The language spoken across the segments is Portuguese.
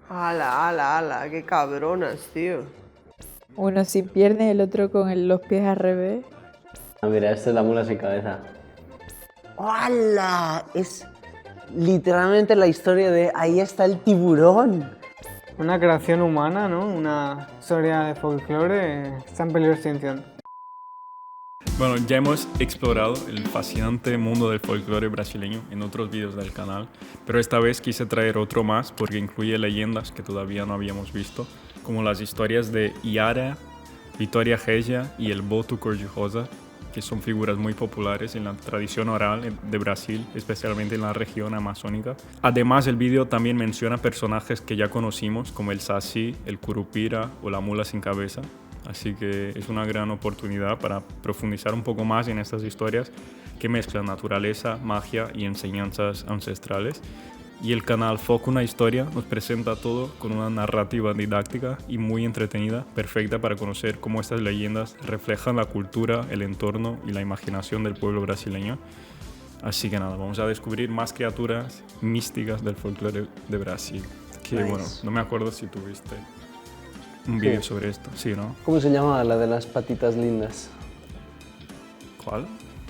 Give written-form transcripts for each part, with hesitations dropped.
Ala, ala, ala, qué cabronas, tío. Uno sin piernas y el otro con los pies al revés. Ah, mira, esta es la mula sin cabeza. ¡Hala! Es literalmente la historia de ahí está el tiburón. Una creación humana, ¿no? Una historia de folclore está en peligro de extinción. Bueno, ya hemos explorado el fascinante mundo del folclore brasileño en otros vídeos del canal, pero esta vez quise traer otro más porque incluye leyendas que todavía no habíamos visto, como las historias de Yara, Vitória Regia y el Boto Cor-de-Rosa, que son figuras muy populares en la tradición oral de Brasil, especialmente en la región amazónica. Además, el vídeo también menciona personajes que ya conocimos, como el Saci, el Curupira o la mula sin cabeza. Así que es una gran oportunidad para profundizar un poco más en estas historias que mezclan naturaleza, magia y enseñanzas ancestrales. Y el canal Foco Una Historia nos presenta todo con una narrativa didáctica y muy entretenida, perfecta para conocer cómo estas leyendas reflejan la cultura, el entorno y la imaginación del pueblo brasileño. Así que nada, vamos a descubrir más criaturas místicas del folclore de Brasil. Que Nice. bueno, no me acuerdo si tuviste un vídeo sobre esto, ¿sí, no? ¿Cómo se llama la de las patitas lindas? ¿Cuál?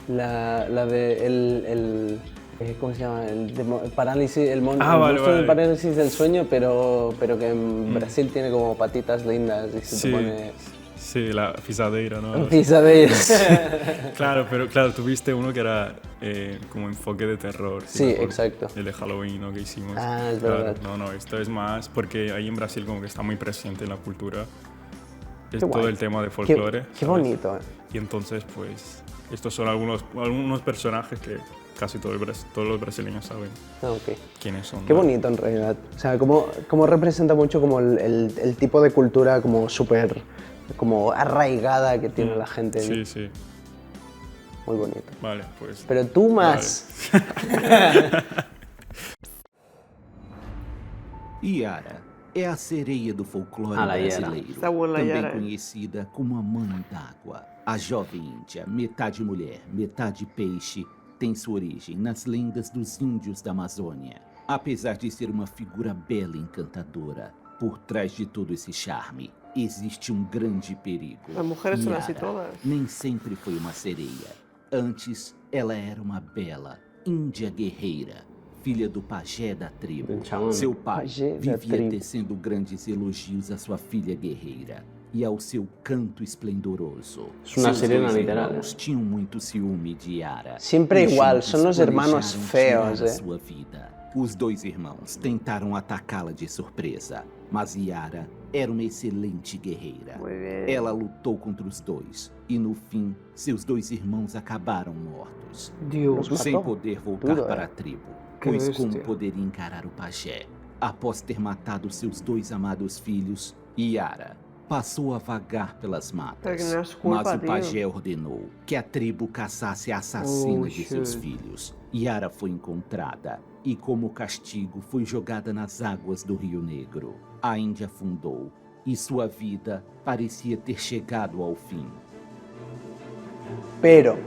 La de ¿cómo se llama? El parálisis, el Vale, monstruo del vale. parálisis del sueño, pero que en Brasil tiene como patitas lindas y se Sí, te pone sí, la pisadeira, ¿no? pisaderas. Claro, pero claro, tuviste uno que era como enfoque de terror. Sí, me acuerdo. exacto. El de Halloween, ¿no? Que hicimos. Ah, es Claro, verdad. no, esto es más porque ahí en Brasil como que está muy presente en la cultura. Es Qué todo guay. el tema de folclore. Qué ¿sabes? bonito. Y entonces, pues, estos son algunos personajes que casi todos los brasileños saben Ah, ok. quiénes son. Qué ¿no? bonito en realidad. O sea, como representa mucho como el tipo de cultura como súper como arraigada que tiene la gente. Sí, sí. Muy bonito. Vale, pues... Pero tú más. Yara é a sereia do folclore Ah, la Yara. brasileiro, Está boa, la também Yara. conhecida como a Mãe d'Água. A jovem índia, metade mulher, metade peixe, tem sua origem nas lendas dos índios da Amazônia. Apesar de ser uma figura bela e encantadora, por trás de todo esse charme, existe um grande perigo. Las mujeres son así Yara todas. nem sempre foi uma sereia. Antes, ela era uma bela índia guerreira, filha do pajé da tribo. Do xamã. Seu pai Pajé da vivia tribo. tecendo grandes elogios à sua filha guerreira e ao seu canto esplendoroso. Es una Seus sirena, dois literal, irmãos tinham muito ciúme de Yara. Siempre e igual, juntos son los hermanos planejaram feos, tirar a eh. sua vida. Os dois irmãos tentaram atacá-la de surpresa, mas Yara era uma excelente guerreira. Muy bien. Ela lutou contra os dois e, no fim, seus dois irmãos acabaram mortos. Dios. Los Sem mató. poder voltar Duro, para a tribo, Que pois bestia. como poderia encarar o pajé? Após ter matado seus dois amados filhos, Yara passou a vagar pelas Pero matas. que no es culpa, Mas o tío. pajé ordenou que a tribo caçasse a assassina Oh, de seus shit. filhos. Yara foi encontrada e, como castigo, foi jogada nas águas do Rio Negro. A Índia afundou e sua vida parecia ter chegado ao fim. Pero,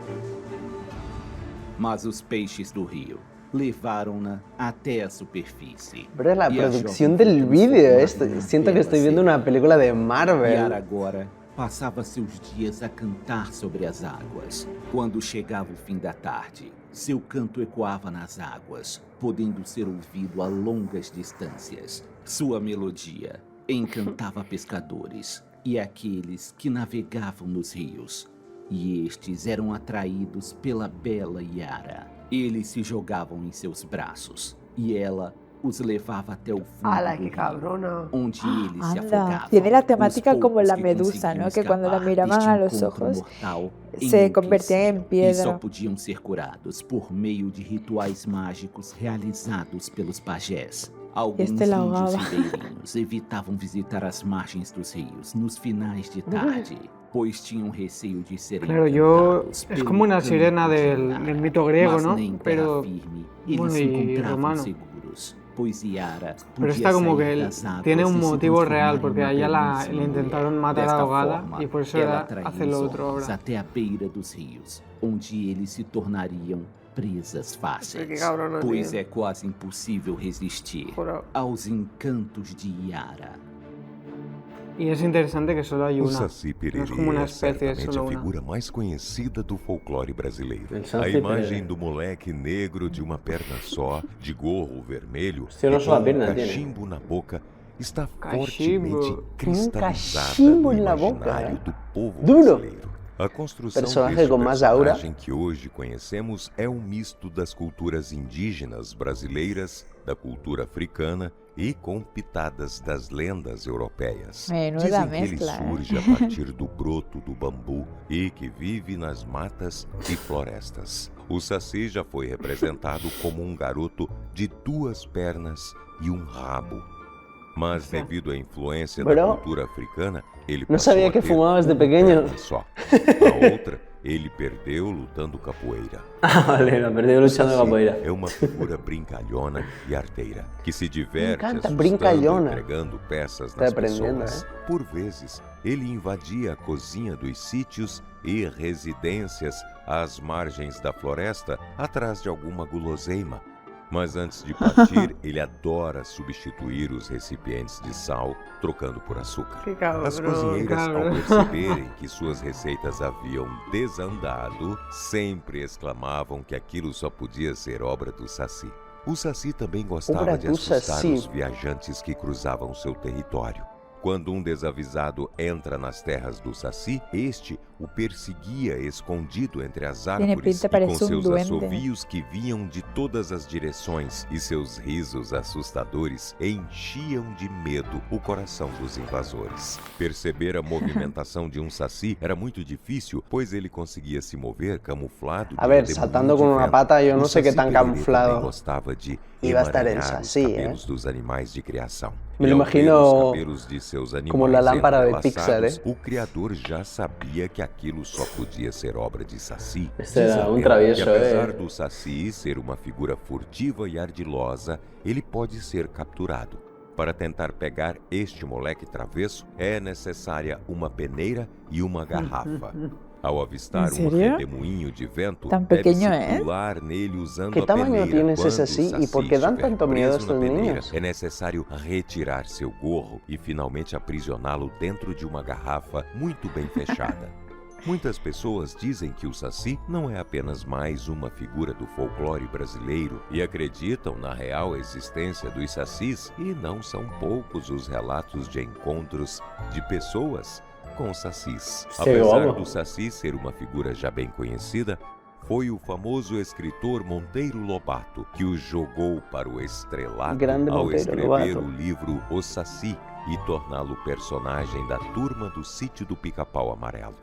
Mas os peixes do rio levaram-na até a superfície. pero es la Y a producción jovem del foi vídeo. transformada Siento que numa estoy viendo bela una película de Yara Marvel. agora passava seus dias a cantar sobre as águas. Quando chegava o fim da tarde, seu canto ecoava nas águas, podendo ser ouvido a longas distâncias. Sua melodia encantava pescadores e aqueles que navegavam nos rios. E estes eram atraídos pela bela Yara. Eles se jogavam em seus braços e ela os levava até o fundo ¡Hala, do qué rio, cabrona! onde eles se Anda, afogavam. tiene la Os temática como poucos la que medusa, ¿no? conseguiam Que cuando la escapar miraban deste a los encontro ojos, mortal, se convertían en enlouqueciam e só piedra. podiam ser curados por meio de rituais mágicos realizados pelos pajés. Alguns Este la índios ahogaba. ribeirinhos evitavam visitar as margens dos rios nos finais de tarde, pois tinham receio de serem Claro, yo. encantados Es pelo como una canto sirena de del Yara. mito griego, Mas ¿no? nem em terra Pero. firme eles bueno, se y encontravam romano. seguros, pois Yara Pero podia está como sair que das águas tiene un e se motivo transformar real, em porque uma a ella belíssima le intentaron mulher. matar Desta ahogada forma, y por eso ela ela atraía hace os lo otro homens ahora. até a beira dos rios, onde eles se tornariam presas fáceis, Que cabrón, no, pois tío. é quase impossível resistir Juro. aos encantos de Yara. Y es interesante que solo hay O una. Saci No es Pererê como una é especie, es certamente solo a una. figura mais conhecida do folclore brasileiro. El A Saci imagem Pererê. do moleque negro de uma perna só, de gorro vermelho Hostia, no e solo com perna um tiene. cachimbo na boca está Cachimbo. fortemente cristalizada cachimbo no na boca, imaginário ¿eh? do povo Duro. brasileiro. A construção Personagem deste com mais aura. personagem que hoje conhecemos é um misto das culturas indígenas brasileiras, da cultura africana e com pitadas das lendas europeias. Menuda Dizem que ele mezcla, ¿eh? surge a partir do broto do bambu e que vive nas matas e florestas. O Saci já foi representado como um garoto de 2 pernas e um rabo. Mas devido à influência da Bro, cultura africana, ele no passou sabía a que ter fumabas de uma pequeño. perna só. A outra, ele perdeu lutando capoeira. Ah, vale, lo perdí O luchando Saci capoeira. é uma figura brincalhona e arteira, que se diverte encanta, assustando, brincalhona. entregando peças Tá nas aprendendo, pessoas. Por vezes, ele invadia a cozinha dos sítios e residências às margens da floresta, atrás de alguma guloseima. Mas antes de partir, ele adora substituir os recipientes de sal, trocando por açúcar. Qué cabrón. As cozinheiras, ao cabrón. perceberem que suas receitas haviam desandado, sempre exclamavam que aquilo só podia ser obra do Saci. O Saci também gostava Obra de do assustar Saci. os viajantes que cruzavam seu território. Quando um desavisado entra nas terras do Saci, este o perseguia escondido entre as árvores pinta, e com parece seus duende. assovios que vinham de todas as direções e seus risos assustadores enchiam de medo o coração dos invasores. Perceber a movimentação de um Saci era muito difícil, pois ele conseguia se mover camuflado. A de ver, redemoinho saltando de con una vento. pata, yo no O sé qué Saci tan Pererê camuflado também gostava de iba a estar el emaranhar os Saci, cabelos dos animais de criação. Me E lo ao ver imagino os cabelos de seus como la animais lámpara de entrelaçados, Pixar, o criador já sabia que aquilo só podia ser obra de Saci. Este era Diz a um lenda travieso, que apesar do Saci ser uma figura furtiva e ardilosa, ele pode ser capturado. Para tentar pegar este moleque travesso, é necessária uma peneira e uma garrafa. Ao avistar ¿En um serio? redemoinho de vento, Tan deve-se pequeño es? pular nele usando ¿Qué a tamaño peneira. tiene ese Quando o Saci? ¿Y por Saci qué dan estiver tanto miedo a preso na estos peneira, niños? é necessário retirar seu gorro e finalmente aprisioná-lo dentro de uma garrafa muito bem fechada. Muitas pessoas dizem que o Saci não é apenas mais uma figura do folclore brasileiro e acreditam na real existência dos sacis, e não são poucos os relatos de encontros de pessoas com sacis. Sim, Apesar óbvio. do Saci ser uma figura já bem conhecida, foi o famoso escritor Monteiro Lobato que o jogou para o estrelato Grande ao Monteiro escrever Lobato. o livro O Saci e torná-lo personagem da turma do Sítio do Pica-Pau Amarelo.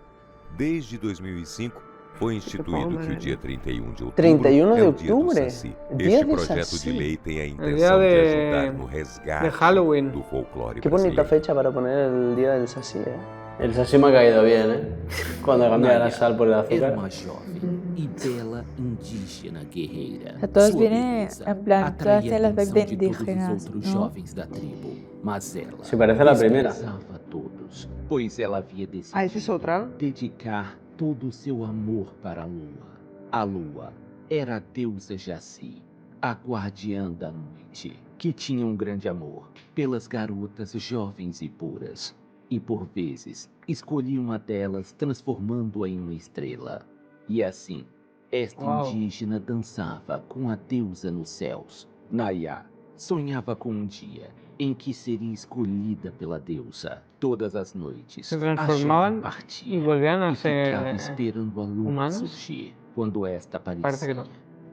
Desde 2005, foi instituído que o dia 31 de outubro 31 de é o dia do outubro? Saci. Dia Este de projeto Saci. de lei tem a dia intenção de de- ajudar no resgate de Halloween. do folclore Qué bonita brasileiro. fecha para poner el día del Saci, ¿eh? El Saci me ha caído bien, ¿eh? Cuando cambia la Naya sal por el era azúcar. uma jovem e bela indígena guerreira. A todos Sua viene beleza en plan, todas atraía tienen a las atenção vibes de todos os indígenas, outros ¿no? jovens da tribo, mas ela Se parece a la primera. desprezava todos, pois ela havia decidido Ah, ¿esa es otra? dedicar todo o seu amor para a lua. A lua era a deusa Jaci, a guardiã da noite, que tinha um grande amor pelas garotas jovens e puras, e por vezes escolhia uma delas transformando-a em uma estrela. E assim, esta Uau. indígena dançava com a deusa nos céus. Naya sonhava com um dia em que seria escolhida pela deusa. Todas as noites, Se a transformaban jovem partia y volvían a e ficava ser esperando a lua humanos? surgir. Quando esta Parece que aparecia,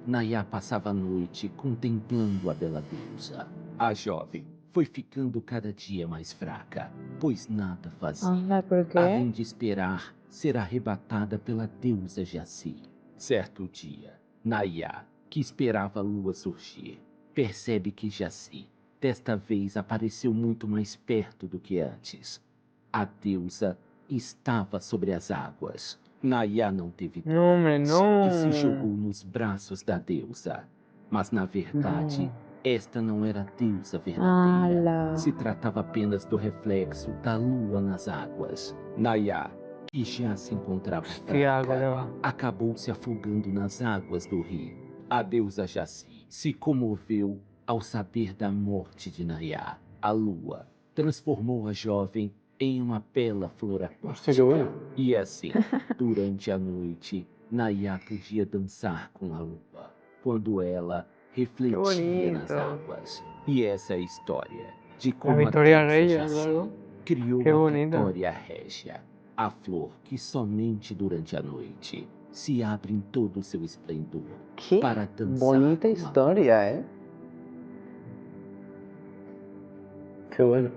no. Naya passava a noite contemplando a bela deusa. A jovem foi ficando cada dia mais fraca, pois nada fazia, Anda, ¿por qué? além de esperar ser arrebatada pela deusa Jaci. Certo dia, Naya, que esperava a lua surgir, percebe que Jaci, desta vez, apareceu muito mais perto do que antes. A deusa estava sobre as águas. Naya não teve No, hombre, no. e se jogou nos braços da deusa. Mas, na verdade, esta não era a deusa verdadeira. Ala. Se tratava apenas do reflexo da lua nas águas. Naya, que já se encontrava Hostia, fraca, colega. acabou se afogando nas águas do rio. A deusa Jaci se comoveu ao saber da morte de Nayá. A lua transformou a jovem em uma bela flor Hostia, qué bueno. E assim, durante a noite, Nayá podia dançar com a lua, quando ela refletia nas bonito. águas. E essa é a história de La como a Victoria deusa Regia, Jaci claro. criou Qué a bonito. Victoria Regia, a flor que somente durante a noite se abre em todo o seu esplendor Qué para dançar bonita com a historia, ¿eh? Qué bueno.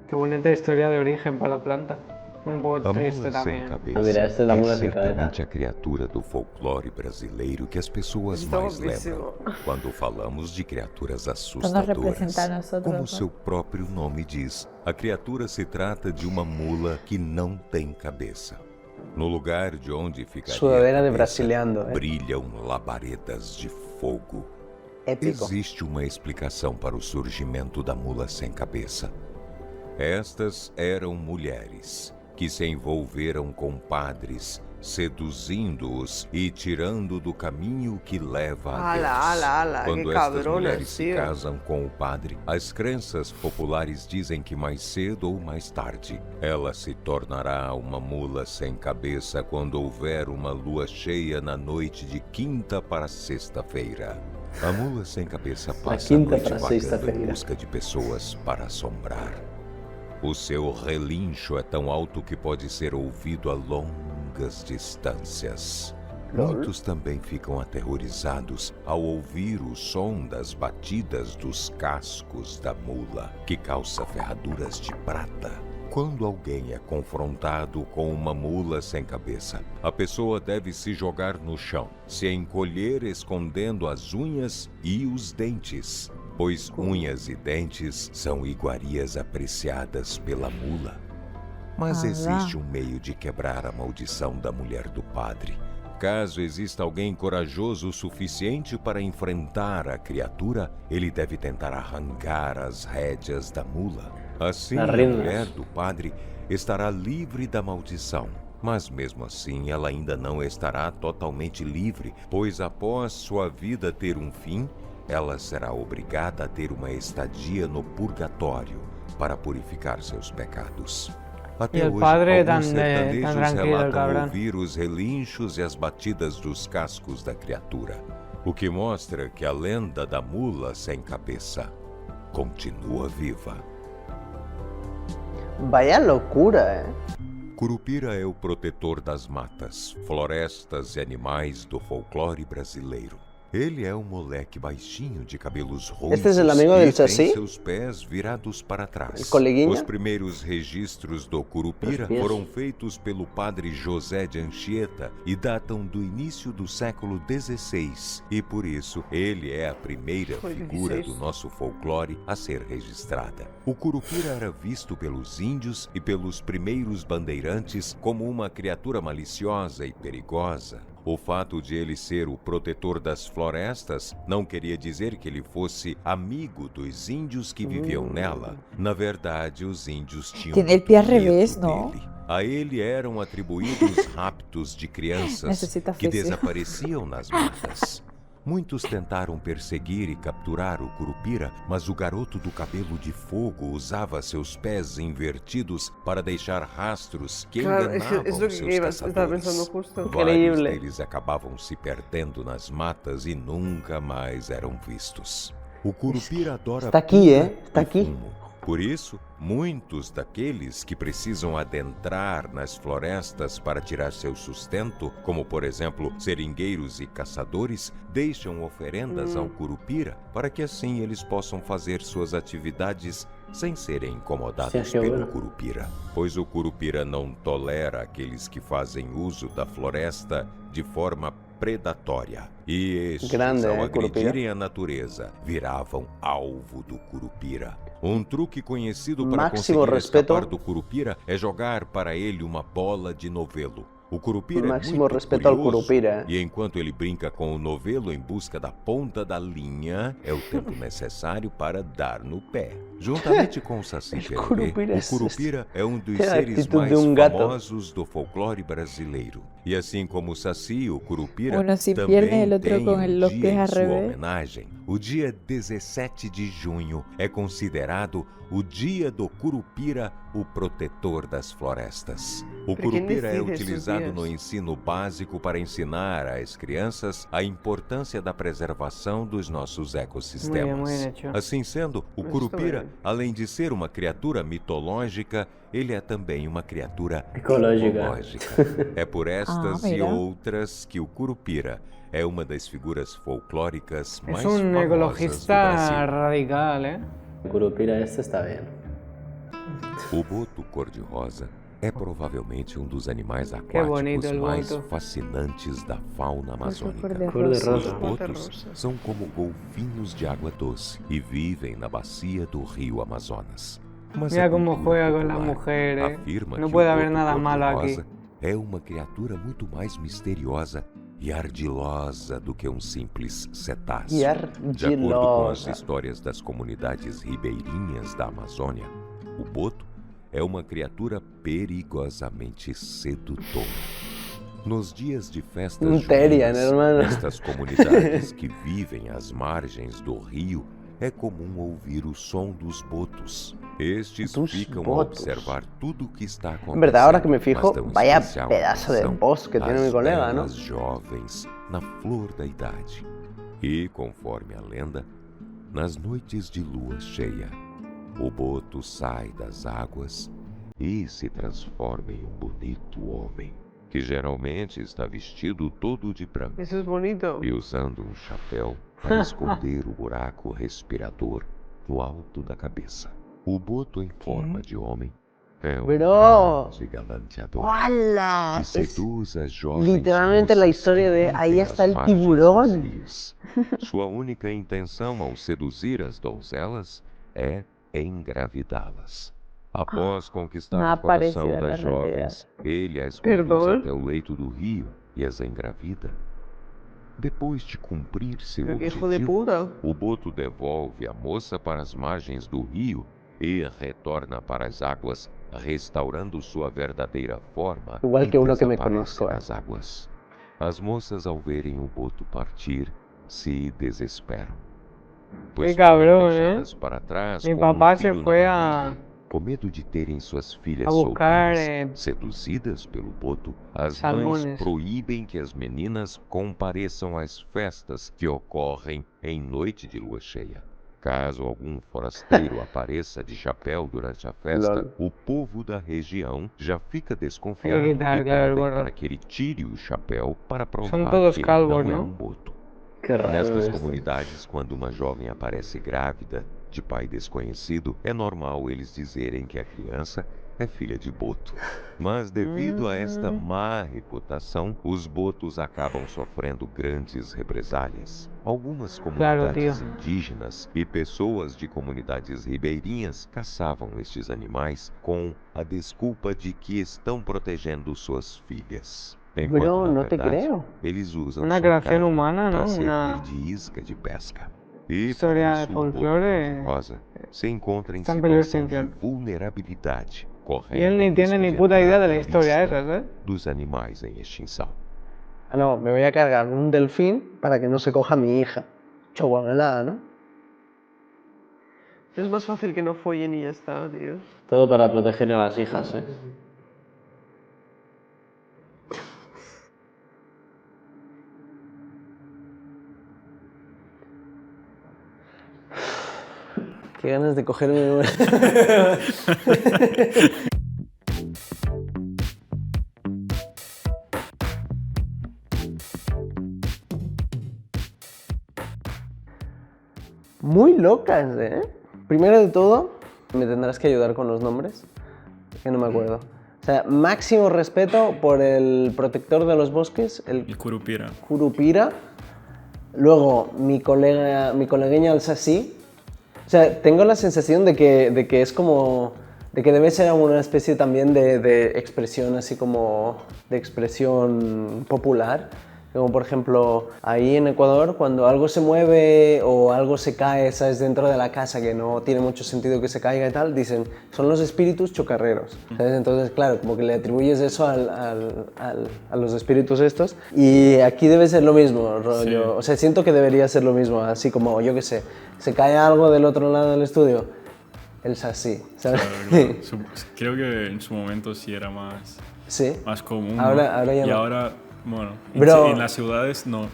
Qué bonita historia de origen para la planta. Un poco A triste mula sem también. cabeça Ah, mira, esta é da mula sem certamente a criatura do folclore brasileiro que as pessoas Está mais guapíssimo. lembram quando falamos de criaturas Então nos assustadoras. representa a nosotros. Como ¿no? seu próprio nome diz, a criatura se trata de uma mula que não tem cabeça. No lugar de onde ficaria Sudadera a de cabeça, Brasileando, brilham labaredas de fogo. Épico. Existe uma explicação para o surgimento da mula sem cabeça. Estas eram mulheres que se envolveram com padres, seduzindo-os e tirando do caminho que leva a Deus. ala, Quando qué estas cabrones, mulheres se tío. casam com o padre, as crenças populares dizem que mais cedo ou mais tarde ela se tornará uma mula sem cabeça quando houver uma lua cheia na noite de quinta para sexta-feira. A mula sem cabeça passa a quinta noite para vagando em sexta-feira. busca de pessoas para assombrar. O seu relincho é tão alto que pode ser ouvido a longas distâncias. Muitos também ficam aterrorizados ao ouvir o som das batidas dos cascos da mula, que calça ferraduras de prata. Quando alguém é confrontado com uma mula sem cabeça, a pessoa deve se jogar no chão, se encolher escondendo as unhas e os dentes, pois unhas e dentes são iguarias apreciadas pela mula. Mas Ah, existe um meio de quebrar a maldição da mulher do padre. Caso exista alguém corajoso o suficiente para enfrentar a criatura, ele deve tentar arrancar as rédeas da mula. Assim, a Las riendas. mulher do padre estará livre da maldição. Mas mesmo assim, ela ainda não estará totalmente livre, pois após sua vida ter um fim, ela será obrigada a ter uma estadia no purgatório para purificar seus pecados. Até E o hoje, padre alguns tan sertanejos tranquilo, relatam cabrón. ouvir os relinchos e as batidas dos cascos da criatura, o que mostra que a lenda da mula sem cabeça continua viva. Vaya locura, ¿eh? Curupira é o protetor das matas, florestas e animais do folclore brasileiro. Ele é um moleque baixinho de cabelos ruivos Este es el amigo e del tem Saci? seus pés virados para trás. El coleguinha? Os primeiros registros do Curupira Os pies. foram feitos pelo padre José de Anchieta e datam do início do século XVI. E por isso, ele é a primeira figura do nosso folclore a ser registrada. O Curupira era visto pelos índios e pelos primeiros bandeirantes como uma criatura maliciosa e perigosa. O fato de ele ser o protetor das florestas não queria dizer que ele fosse amigo dos índios que viviam nela. Na verdade, os índios tinham Tiene el pie al muito revés, medo ¿no? dele. A ele eram atribuídos raptos de crianças Necesita que físico. desapareciam nas matas. Muitos tentaram perseguir e capturar o Curupira, mas o garoto do cabelo de fogo usava seus pés invertidos para deixar rastros que Claro, enganavam es lo que seus estaba caçadores. pensando justo. Vários Increíble. deles acabavam se perdendo nas matas e nunca mais eram vistos. O Curupira adora Está aqui, pinga Está e aqui. fumo. Por isso, muitos daqueles que precisam adentrar nas florestas para tirar seu sustento, como por exemplo seringueiros e caçadores, deixam oferendas ao Curupira para que assim eles possam fazer suas atividades sem serem incomodados Sim, que pelo bueno. Curupira. Pois o Curupira não tolera aqueles que fazem uso da floresta de forma predatória. E estes, Grande, ao Curupira. agredirem a natureza, viravam alvo do Curupira. Um truque conhecido para Máximo conseguir respeto. escapar do Curupira é jogar para ele uma bola de novelo. O Curupira Máximo é muito respeto ao curioso, Curupira. e enquanto ele brinca com o novelo em busca da ponta da linha, é o tempo necessário para dar no pé. Juntamente com o Saci Pererê, Curupira o Curupira é um dos tem a seres atitude mais de um gato. famosos do folclore brasileiro. E assim como o Saci, o Curupira Uno sin também piernas, el otro tem con um los dia pies em al sua revés. homenagem. O dia 17 de junho é considerado o dia do Curupira, o protetor das florestas. O Pero ¿quién Curupira é decide esos utilizado días? no ensino básico para ensinar às crianças a importância da preservação dos nossos ecossistemas. Muy bien hecho. Assim sendo, o Mas Curupira, está bem. além de ser uma criatura mitológica, ele é também uma criatura Ecológica. ecológica. É por estas e mira. outras que o Curupira é uma das figuras folclóricas mais Es un famosas do ecologista Brasil. radical, ¿eh? Curupira este está bien. O boto cor-de-rosa é provavelmente um dos animais bonito aquáticos el mais boto. fascinantes da fauna amazônica. Cor de Os rosa. botos são como golfinhos de água doce e vivem na bacia do rio Amazonas. Mas Mira a cómo cultura juega con la popular mujer, ¿eh? afirma No que puede o haber boto nada malo aquí. cor-de-rosa é uma criatura muito mais misteriosa e ardilosa do que um simples cetáceo. E De acordo com as ardilosa. histórias das comunidades ribeirinhas da Amazônia, o boto é uma criatura perigosamente sedutora. Nos dias de festas Terian, juninas, hermano. estas comunidades que vivem às margens do rio, é comum ouvir o som dos botos. Estes Dos ficam botos. a observar tudo o que está acontecendo. En verdad, ahora que me fijo, mas dão vaya especial pedazo de atenção bosque tiene às mi colega, ¿no? belas jovens na flor da idade. E, conforme a lenda, nas noites de lua cheia, o boto sai das águas e se transforma em um bonito homem, que geralmente está vestido todo de branco Eso es bonito. e usando um chapéu para esconder o buraco respirador no alto da cabeça. O boto em forma de homem é um Bro. grande galanteador ¡Hala! que Es seduz as jovens literalmente la moças historia que de vivem ahí às está el margens dos tiburón. rios. Sua única intenção ao seduzir as donzelas é engravidá-las. Após conquistar No o coração aparece das la jovens, ele as conduz Perdão? até o leito do rio e as engravida. Depois de cumprir seu Pero qué hijo de objetivo, puta. o boto devolve a moça para as margens do rio e retorna para as águas, restaurando sua verdadeira forma. Igual e que uno que me desaparece conozco, nas águas. As moças, ao verem o boto partir, se desesperam. Qué foram cabrón, deixadas para trás Mi com um papá se filho na fue barriga. a Com medo de terem suas filhas a buscar solteiras seduzidas pelo boto, as salmones. mães proíbem que as meninas compareçam às festas que ocorrem em noite de lua cheia. Caso algum forasteiro apareça de chapéu durante a festa, Lol. o povo da região já fica Hay desconfiado que e quitar, claro, el pedem gorro. para que ele tire o chapéu para provar Son todos que ele calvos, não é ¿no? um boto. Qué raro Nestas esto. comunidades, quando uma jovem aparece grávida de pai desconhecido, é normal eles dizerem que a criança é filha de boto. Mas devido a esta má reputação, os botos acabam sofrendo grandes represálias. Algumas comunidades indígenas e pessoas de comunidades ribeirinhas caçavam estes animais com a desculpa de que estão protegendo suas filhas. Enquanto, Bro, na no te verdade, creo. eles usam Una sua creación carne humana, para ¿no? servir Una de isca de pesca. E historia de por isso o boto folclore. rosa se encontra em Está en peligro de situação de extinción. vulnerabilidade, correndo Y él ni o tiene risco ni de puta entrar idea de la na historia lista esa, ¿eh? dos animais em extinção. Ah, no, me voy a cargar un delfín para que no se coja mi hija. Choguamelada, ¿no? Es más fácil que no follen y ya está, tío. Todo para proteger a las hijas, ¿eh? Qué ganas de cogerme una. Muy locas, ¿eh? Primero de todo, me tendrás que ayudar con los nombres, que no me acuerdo. O sea, máximo respeto por el protector de los bosques, el El Curupira. Curupira. Luego, mi colegueña el Saci. O sea, tengo la sensación de que es como... de que debe ser una especie también de expresión, así como de expresión popular, Como por ejemplo, ahí en Ecuador, cuando algo se mueve o algo se cae, ¿sabes? Dentro de la casa, que no tiene mucho sentido que se caiga y tal, dicen, son los espíritus chocarreros, ¿sabes? Entonces, claro, como que le atribuyes eso a los espíritus estos. Y aquí debe ser lo mismo, rollo. Sí. O sea, siento que debería ser lo mismo, así como, yo qué sé, se cae algo del otro lado del estudio, el sasí, ¿sabes? Claro. Creo que en su momento sí era más, Sí. más común, ¿no? Ahora ya y no. ahora, bueno, Bro. en las ciudades no.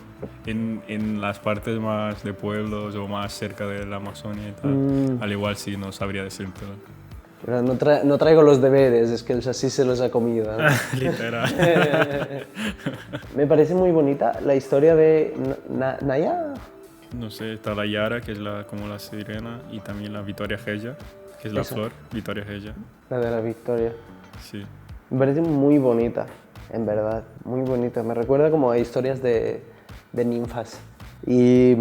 En las partes más de pueblos o más cerca de la Amazonia y tal, al igual sí, no sabría decírtelo. Pero no traigo los deberes, es que el sasí se los ha comido, ¿no? Literal. Me parece muy bonita la historia de Naya. No sé, está la Yara, que es como la sirena, y también la Victoria Geya, que es la Esa. flor, Victoria Geya. La de la Victoria. Sí. Me parece muy bonita, en verdad, muy bonita. Me recuerda como a historias de ninfas. Y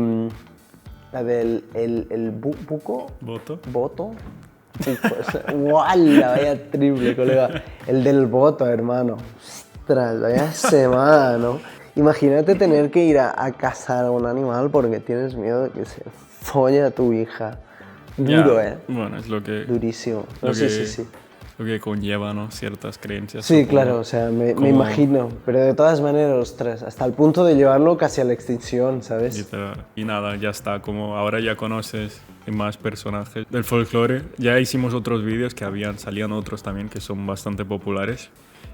la del buco, ¿Voto? voto. ¡Guala! Vaya triple, colega. El del voto, hermano. Ostras, vaya semana, ¿no? Imagínate tener que ir a cazar a un animal porque tienes miedo de que se folle a tu hija. Duro, Ya, ¿eh? Bueno, es lo que, Durísimo. Lo No, sí, que- sí, sí. lo que conlleva, ¿no? Ciertas creencias. Sí, supongo. claro, o sea, me Como- imagino. Pero de todas maneras, ostras, hasta el punto de llevarlo casi a la extinción, ¿sabes? Literal. Y nada, ya está. Como ahora ya conoces más personajes del folclore. Ya hicimos otros vídeos que salían otros también que son bastante populares.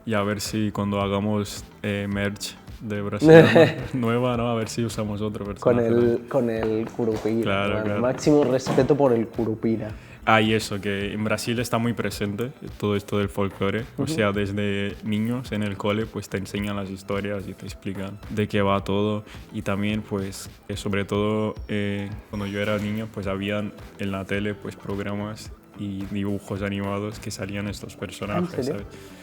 Y a ver si cuando hagamos merch de Brasil nueva, ¿no? A ver si usamos otro personaje. Con el curupira. Claro, hermano. claro. Máximo respeto por el curupira. Y eso, que en Brasil está muy presente todo esto del folclore. O sea, desde niños en el cole pues te enseñan las historias y te explican de qué va todo. Y también pues, sobre todo cuando yo era niño pues habían en la tele pues programas y dibujos animados que salían estos personajes, ¿En serio? ¿sabes?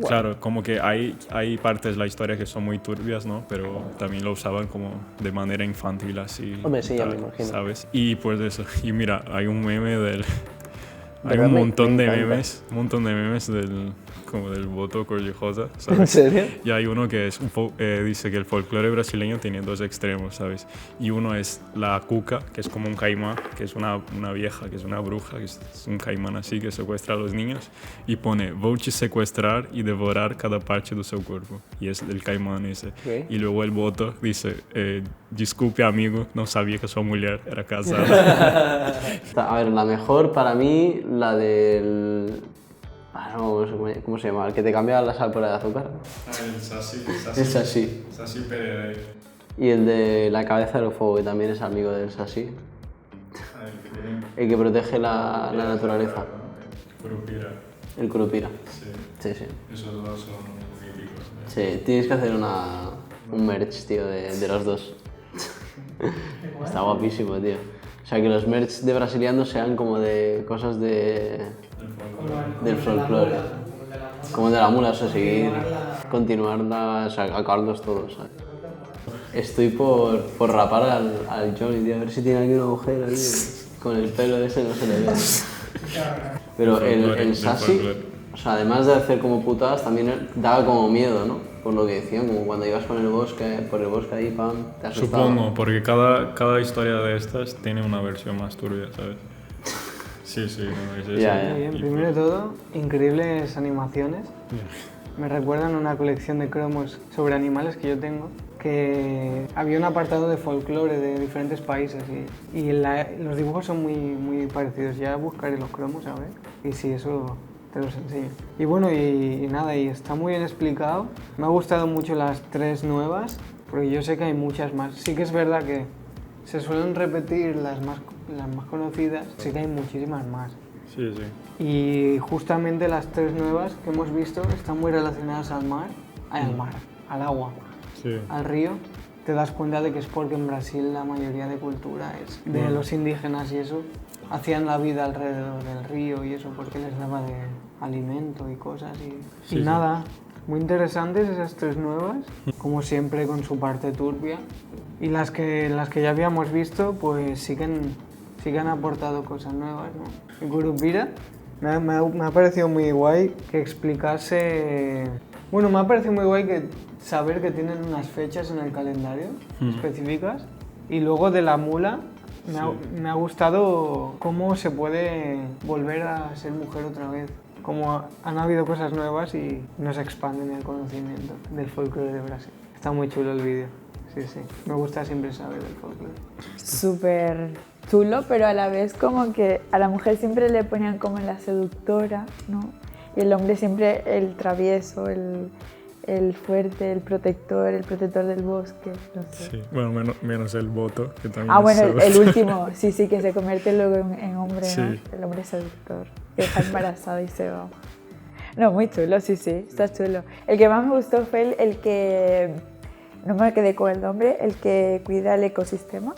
Claro, como que hay partes de la historia que son muy turbias, ¿no? Pero también lo usaban como de manera infantil, así. Hombre, sí, ya tal, me imagino. ¿sabes? Y pues de eso. Y mira, hay un meme del... Hay ¿Verdad? un Me montón de encanta. memes como del voto Collejosa, ¿En ¿sabes? serio? Y hay uno que es dice que el folclore brasileño tiene dos extremos, ¿sabes? Y uno es la cuca, que es como un caimán, que es una vieja, que es una bruja, que es un caimán así, que secuestra a los niños, y pone, vou te secuestrar y devorar cada parte de su cuerpo. Y es el caimán ese. Ok. Y luego el voto dice, disculpe amigo, no sabía que su mujer era casada. A ver, la mejor para mí, la del... no sé cómo se llama, el que te cambia la sal por el azúcar. El Sassi, Es así. Sassi Perere. Y el de la cabeza del fuego, que también es amigo del Sashi. El que protege la naturaleza. Curupira. El Curupira. Sí, Sí, sí. esos dos son míticos. Sí, tienes que hacer un merch, tío, de los dos. Está guapísimo, tío. O sea, que los merch de brasilianos sean como de cosas del folclore. Como el de la mula, o sea, seguir, continuarla, o sea, acabarlos todos, ¿sabes? Estoy por rapar al Johnny, tío, a ver si tiene aquí una agujera, tío. Con el pelo ese no se le ve. Pero el Sashi, o sea, además de hacer como putadas, también daba como miedo, ¿no? Por lo que decían, como cuando ibas por el bosque ahí, pam, te asustaba. Supongo, porque cada historia de estas tiene una versión más turbia, ¿sabes? Sí, sí, no, es eso. Ya, Muy ya. bien, primero de todo, increíbles animaciones. Me recuerdan una colección de cromos sobre animales que yo tengo, que había un apartado de folclore de diferentes países y los dibujos son muy parecidos. Ya buscaré los cromos, a ver, y si eso te los enseño. Y bueno, y nada, y está muy bien explicado. Me ha gustado mucho las 3 nuevas, porque yo sé que hay muchas más. Sí que es verdad que se suelen repetir las más conocidas, sí que hay muchísimas más. Sí, sí. Y justamente las 3 nuevas que hemos visto están muy relacionadas al mar, al agua, Sí. al río. Te das cuenta de que es porque en Brasil la mayoría de cultura es de los indígenas y eso, hacían la vida alrededor del río y eso porque les daba de alimento y cosas. Y nada, muy interesantes esas 3 nuevas, como siempre con su parte turbia. Y las que ya habíamos visto, pues sí que han aportado cosas nuevas, ¿no? El Curupira me ha parecido muy guay que explicase Bueno, me ha parecido muy guay saber que tienen unas fechas en el calendario específicas. Y luego de la mula, me ha gustado cómo se puede volver a ser mujer otra vez. Cómo han habido cosas nuevas y nos expanden el conocimiento del folclore de Brasil. Está muy chulo el vídeo. Sí, sí. Me gusta siempre saber del folclore. Súper chulo, pero a la vez como que a la mujer siempre le ponían como la seductora, ¿no? Y el hombre siempre el travieso, el fuerte, el protector del bosque, no sé. Sí, bueno, menos el voto, que también Ah, es bueno, seductor. el último, sí, que se convierte luego en hombre, Sí. ¿no? El hombre seductor, que está embarazado y se va. No, muy chulo, sí, está chulo. El que más me gustó fue el que, no me quedé con el nombre, el que cuida el ecosistema,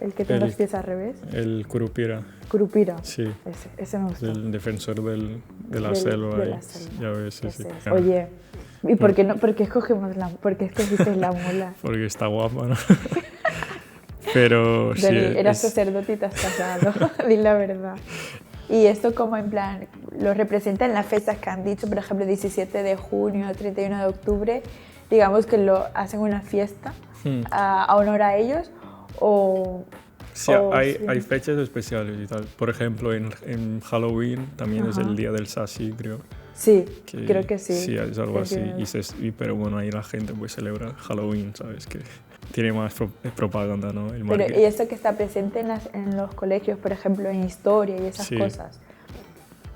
el que tiene los pies al revés. El Curupira, Curupira. sí. Ese me gustó. El defensor de la selva. De ahí. la selva. Ya ves, sí, sí. Ese es. Oye, ¿y por qué escogiste la mula? Porque está guapa, ¿no? Pero sí. Dani, eras sacerdote y te has casado, di la verdad. Y esto como en plan, lo representa en las fechas que han dicho, por ejemplo, 17 de junio, 31 de octubre, digamos que lo hacen una fiesta a honor a ellos, o... Sí, hay fechas especiales y tal. Por ejemplo, en Halloween también es el día del Saci, creo. Sí, creo que sí. Sí, es algo así. Que... Pero bueno, ahí la gente pues celebra Halloween, ¿sabes? Que tiene más propaganda, ¿no? El Pero, marketing. y esto que está presente en los colegios, por ejemplo, en historia y esas cosas.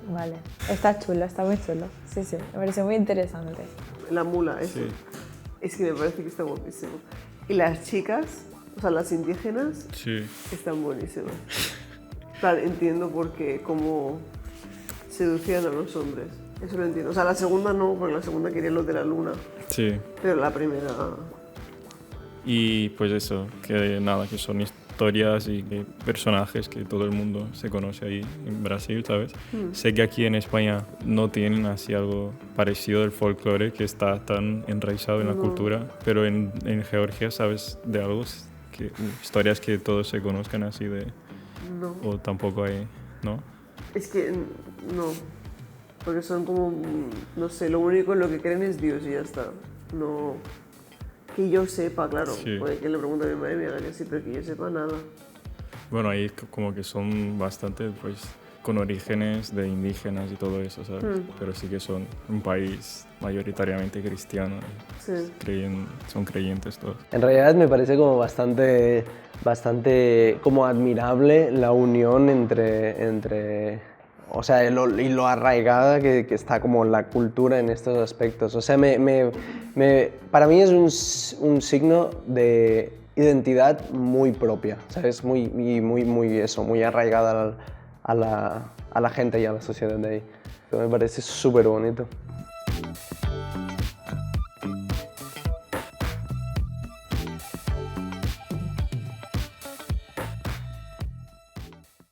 Vale, está chulo, está muy chulo. Sí, me parece muy interesante. La mula, eso. Sí. Es que me parece que está guapísimo. Y las chicas, o sea, las indígenas, Sí. están buenísimas. Claro, entiendo por qué, cómo seducían a los hombres. Eso lo entiendo. O sea, la segunda no, porque la segunda quería lo de la luna. Sí. Pero la primera... Y pues eso, que nada, que son historias y que personajes que todo el mundo se conoce ahí en Brasil, ¿sabes? Sé que aquí en España no tienen así algo parecido del folclore que está tan enraizado en la cultura, pero en Georgia, ¿sabes de algo? Historias que todos se conozcan así de... No. O tampoco hay, ¿no? Es que no. Porque son como, no sé, lo único en lo que creen es Dios y ya está. No... Que yo sepa, claro. Sí. Puede que le pregunte a mi madre y me diga que sí, pero que yo sepa nada. Bueno, ahí como que son bastante, pues, con orígenes de indígenas y todo eso, ¿sabes? Pero sí que son un país mayoritariamente cristiano. Sí. Son creyentes todos. En realidad me parece como bastante como admirable la unión entre o sea, y lo arraigada que está como la cultura en estos aspectos. O sea, para mí es un signo de identidad muy propia, ¿sabes? Muy arraigada a la gente y a la sociedad de ahí. Eso me parece súper bonito.